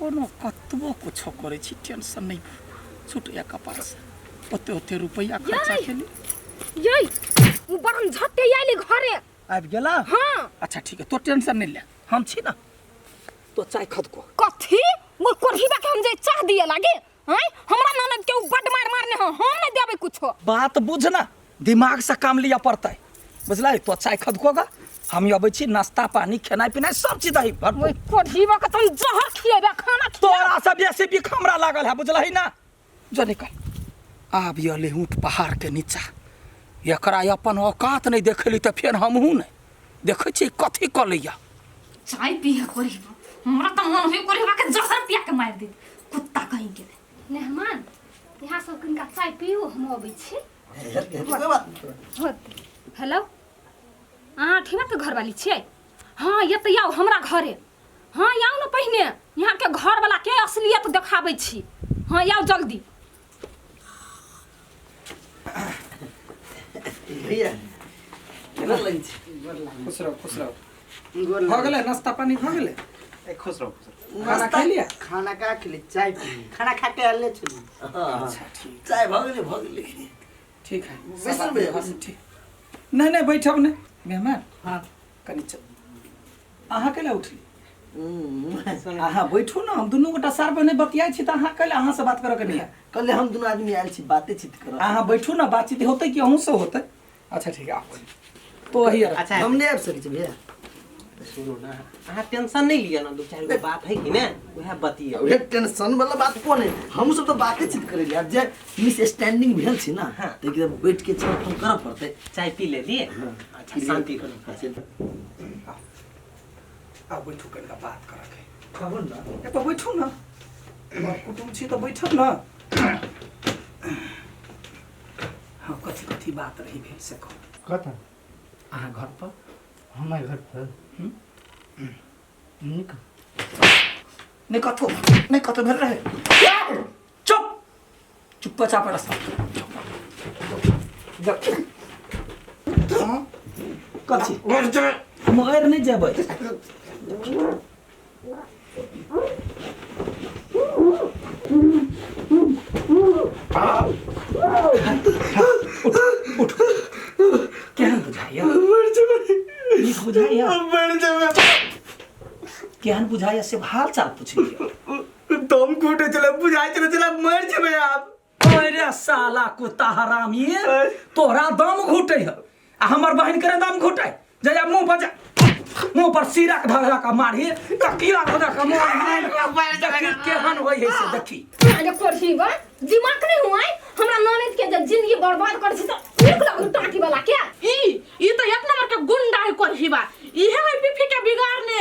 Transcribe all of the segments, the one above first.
कोनो कतबो कुछ करे छी टेंशन नहीं छूट या कपार से ओते रुपया खर्चा केली यई उ बरन झटे आइले घरे आबि गेला हां अच्छा ठीक है तो टेंशन नहीं ले हम छी ना तो चाय खद को कथी मोर कोरहीबा के हम जे चाह दिए लागे हैं हमरा ननद के बड मार मारने हो हम नहीं देबे कुछो बात बुझ ना दिमाग से काम लिया पड़ता है बुझला तो चाय खद कोगा हम अबै छी नाश्ता पानी खेनाइ पिनाइ सब चीज दही भर मोर कोरहीबा के तुम जहर खिएबे खाना तोरा सब बेसी भी हमरा लागल है बुझलही ना जो निकल आब ये लेहूट पहाड़ के नीचा एकरा अपन औकात नहीं देखली त फिर हमहू नहीं देखे छी कथी क लैया चाय पिए कोरहीबा हमरा त मन होय कोरहीबा के जहर पिया के मार दे कुत्ता कहीं के मेहमान यहाँ सब किनका चाय पियो हम अबै छी हेलो ठीमा के घर वाली छियै हाँ ये त आओ हमरा घरे हाँ आओ न पहिने यहाँ के घर वाला के असलियत देखाबै छी हाँ आओ जल्दी भैया केना लगै छै खुश रहो हो गेलै नाश्ता पानी हो गेलै ए खुश रहो खाना खा लिया खाना का खेले चाय पी खाना खा के आले छी अच्छा ठीक चाय भ गेलै ठीक है बैसल में ठीक नहीं बैठब नहीं मेहमान हाँ कनी चल अहाँ केला उठली अहाँ बैठू ना हम दुनू गोटा सार बने बतियाइ छी त अहाँ कल अहाँ से बात करऽ के नहीं कल हम दोनों आदमी आयल छी बातें चित करब अहाँ बैठू ना बातचीत होतै कि अहूँ से होतै अच्छा ठीक है आप तो वही अच्छा हम नहीं आब सकै छी भैया सुनो ना अहाँ टेंशन नहीं लिया ना दो चार गो बात है कि ना वह बतिया उहे टेंशन वाला बात कोन है हम सब तो बातें चित करे यार जे मिस स्टैंडिंग भेल छी ना त एकदम बैठ के चल फोन करब पड़ते चाय पी ले लिए अच्छा शांति करो अब बैठू कनिका बात करऽ के खबर ना ए तो बैठू ना कुटुम छी तो बैठब ना हाँ कथी बात रही भेल से कहू कता अहाँ घर पर हमारे घर पर निक नहीं कथो भेल रहे चुप चाप रास्ता कथी मगर नहीं जेबै उठ केहन बुझाइया नीक बुझाइया केहन बुझाइया से हाल चाल पूछिए दम घुटे चले बुझाई चले मर जेबे आप अरे साला कुत्ता हरामी तोरा दम घुटे है आ हमर बहन करे दम घुटे जया मुंह पर सिरा के धरा का मारी तकिया धरा का मारी देखी केहन होय है से देखी अरे कोरहीबा दिमाग नहीं हुआ हमरा ननद के जिंदगी बर्बाद कर छी त एक लगू टाटी वाला क्या ई तो एक नंबर के गुंडा है कोरहीबा इहे है पिफी के बिगाड़ने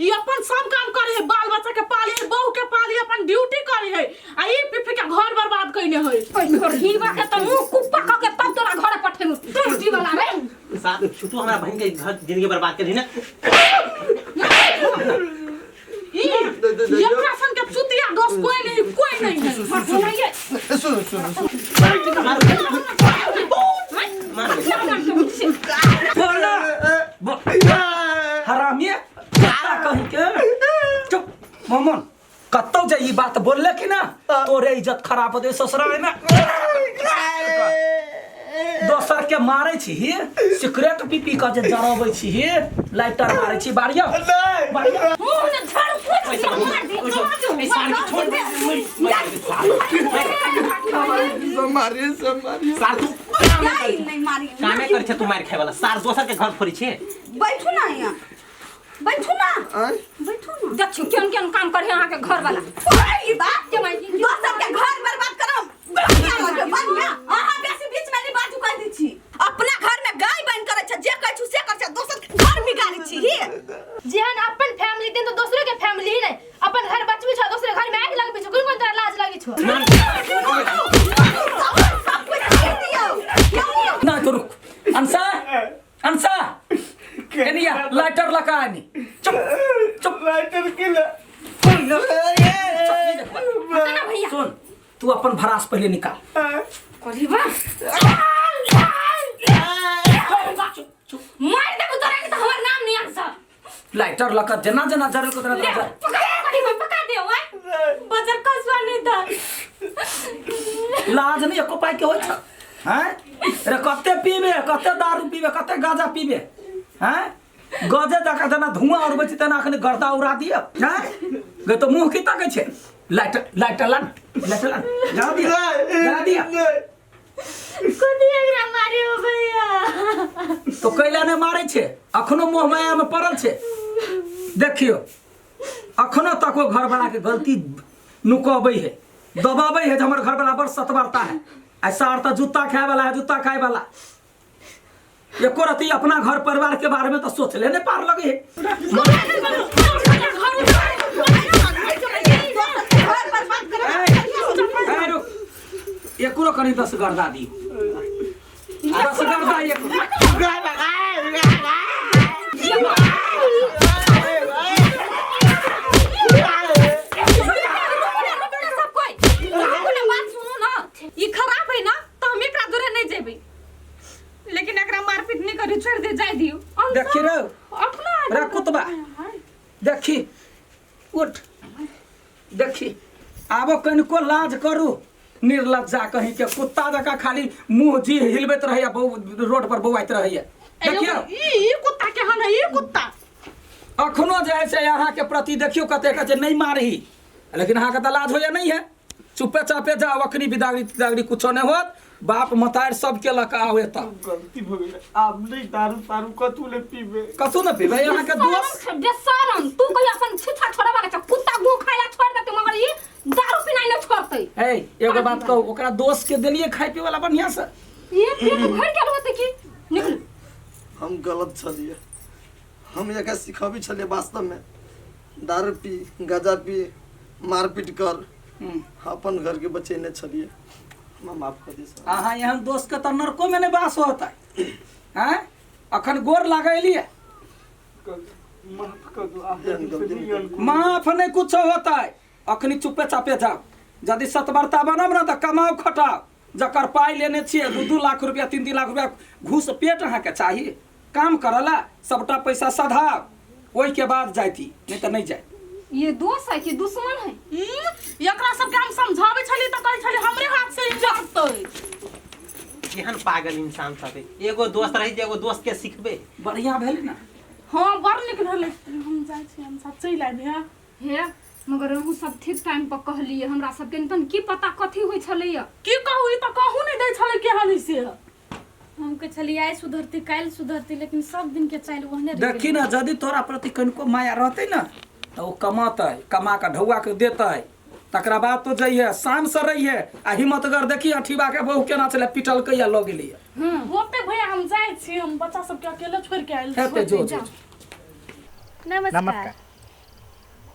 ई अपन सब काम करे है बाल बच्चा के पाली है बहू के पाली अपन ड्यूटी करे है आ ई पिफी के घर बर्बाद कइले है कोरहीबा के त मुंह कुप्पा क के तब तोरा घरे पठेनु टाटी वाला में साथ छुटू हमारा बहन के घर जिंदगी बर्बाद कर दी ना ई एकरा सन के चुतिया दोस्त कोई नहीं है हरामी कुत्ता कहीं के चुप मोमन कत्तौ जे ई बात बोलले कि ना तोरे इज्जत खराब हो दे ससुराल में दोसर के मारे छी सिगरेट पी के जे जराबै छी लाइटर मारे छी बाड़िया मुंह में झाड़ू पोछ मार दे छोड़ दे मारिए सार तू नहीं मारी कामे कर छे तू मार खाए वाला सार दोसर के घर फोड़ी छे बैठू ना यहाँ बैठू ना देखियो केन काम करे अहाँ के घर वाला ई बात के मैं दोसर के घर बर्बाद करम बढ़िया अहाँ बेसी बीच में नहीं बात कह दी छी अपना घर में गाय बन करे छ जे कहै छु से कर छ दोसर के घर बिगाड़ी छी जेहन अपन फैमिली दिन तो दूसरे के फैमिली नहीं अपन घर बचबी छ दूसरे घर में आग लगबी छ कोन तोरा लाज लागी छ ना तो रुक अंसा कनिया लाइटर लगानी चुप लाइटर के सुन तू अपन भरास पहले निकाल कोरहीबा मार दे तोरा के हमर नाम नहीं आंसर लाइटर लगा जना जरे को तरह पका दे ओए लाज नहीं एको पाई के होइ छ हैं रे कते पीबे कते दारू पीबे कते गांजा पीबे हैं गजे दका जना धुआं और बची तना अखने गर्दा उड़ा दिया हैं गे तो मुंह की ताकै छे लाइट लन जा दिया कोनी एकरा मारियो भैया तो कैला ने मारे छे अखनो मोह माया में पड़ल छे देखियो अखनो तक वो घर वाला के गलती नुकबै है दबाबै है जे हमर घर वाला बड़ सतबरता है ऐसा अर्थ जूता खाए वाला है जूता खाए वाला एको रति अपना घर परिवार के बारे में तो सोच लेने पार लगे है एको कनी 10 गर्दा दी 10 गर्दा ये खराब है ना तो हम एकरा दूरे नहीं जेबे लेकिन एकरा मारपीट नहीं करी छोड़ दे जाय दियो देखी रे अपना रे कुतबा देखी उठ देखी आबो कनिको लाज करू निर्लज्जा कहीं के कुत्ता जका खाली मुंह जी हिलबैत रहैया रोड पर बौआइत रहैया देखियो ई कुत्ता के हन ई कुत्ता अखनो जे छै अहाँ के प्रति देखियो कते कते नहीं मारही लेकिन अहाँ के त लाज होया नहीं है चुपे चापे जाओ अखनी बिदागरी कुछो नहीं होत बाप मतार सब के लका आवे त गलती हो गई आप नहीं दारू कतू ले पीबे कतू न पीबे अहाँ के दोस्त बेशरम तू कहीं अपन छिछा छोड़वा के कुत्ता गु खाइला छोड़ देते मगर ई दारू पीना नहीं छोड़ते ए एगो बात कहू ओकरा दोस्त के देलिए खाइ पी वाला बढ़िया से ये पेट भर गेल होते की निकल हम गलत छलिए हम एकरा सिखबी छलिए वास्तव में दारू पी गांजा पी मारपीट कर अपन घर के बच्चे ने छलिए हम माफ कर दी सर अहाँ यहाँ दोस्त के तो नरको में नहीं बास होता है हैं अखन गोर लगैलिए माफ कर दो आप माफ नहीं कुछ होता है अखनी चुपे चापे जाओ यदि सतबरता बनब ना तो कमाओ खटाओ जकर पाई लेने छिए 2-2 लाख रुपया 3-3 लाख रुपया घूस पेट अहाँ के चाहिए काम करला सबटा पैसा सधाओ ओई के बाद जाती नहीं तो नहीं जाए ये दोस्त है कि दुश्मन है एकरा सब के हम समझावे छली त कहै छली हमरे हाथ से ही जातै एहन पागल इंसान सब एगो दोस्त रही एगो दोस्त के सिखबे बढ़िया भेल ना हां बड़ निक रहले हम जाय छी हम सब चलि आबे हे मगर रहू सब ठीक टाइम पर कहलिए हमरा सब के तन की पता कथी होय छलैया की कहू ई त कहू नहीं दै छले के हाली से हम के चली आइ सुधरती काल सुधरती लेकिन सब दिन के चाल ओहने देखी ना यदि तोरा प्रति कनिको माया रहते ना तो वो कमाते कमा के ढौआ के देते तकरा बाद तो जइए शान से रहिए आ हिम्मतगर देखी अठीबा के बहु केना चले पिटल कैया लग गेलिए होते भैया हम जाय छी हम बच्चा सब के अकेले छोड़ के आइल हेते जो नमस्कार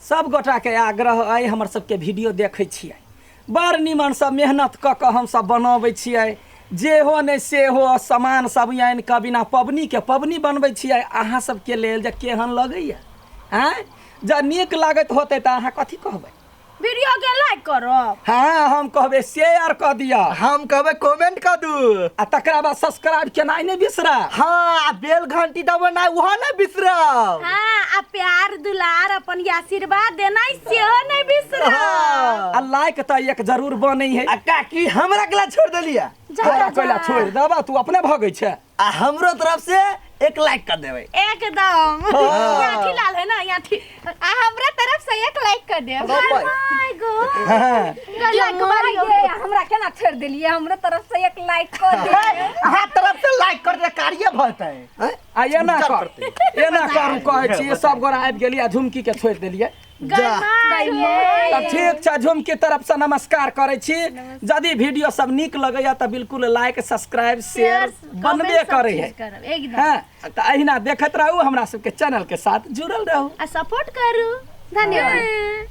सब गोटा के आग्रह आइ हमर सबके वीडियो देखै छियै बड़ निमन सब मेहनत क के हम सब बनाबै छियै जे हो नहीं से हो सामान सब आनि के बिना पबनी के पबनी बनबै छियै अहाँ सबके लेल जे केहन लगैया हैं जब नीक लागत होते तो अहाँ कथी कहबै वीडियो के लाइक करो हाँ हम कहबै शेयर कर दिया हम कहबे कमेंट कर दू आ तकरा बाद सब्सक्राइब केनाइ नहीं बिसरा हाँ बेल घंटी दबाना वहाँ ना बिसरब हाँ आ प्यार दुलार अपन आशीर्वाद देना सेहो नहीं बिसरो आ लाइक तो एक जरूर बनै है आ काकी हमरा के ला छोड़ देलिया तोरा कोइला छोड़ देबा तू अपने भगै छै आ हमरो तरफ से एक लाइक कर देबै एकदम यहाँ ठीक लाल है ना यहाँ ठीक आ हमरा तरफ से एक लाइक कर दे माय गॉड लाइक मारियो हमरा केना छोड़ देलिए हमरे तरफ से एक लाइक कर दे अहाँ तरफ से लाइक कर दे कार्य भरतै आ एना करू कहै छी सब गोरा आबि गेलिए आ झुमकी के छोड़ देलिए तो ठीक छै झुमकी तरफ से नमस्कार करै छी यदि वीडियो सब नीक लगैया तो बिल्कुल लाइक सब्सक्राइब शेयर बनबे करे है एकदम हाँ तो अहिना देखत रहू हमरा सबके चैनल के साथ जुड़ल रहू आ सपोर्ट करू धन्यवाद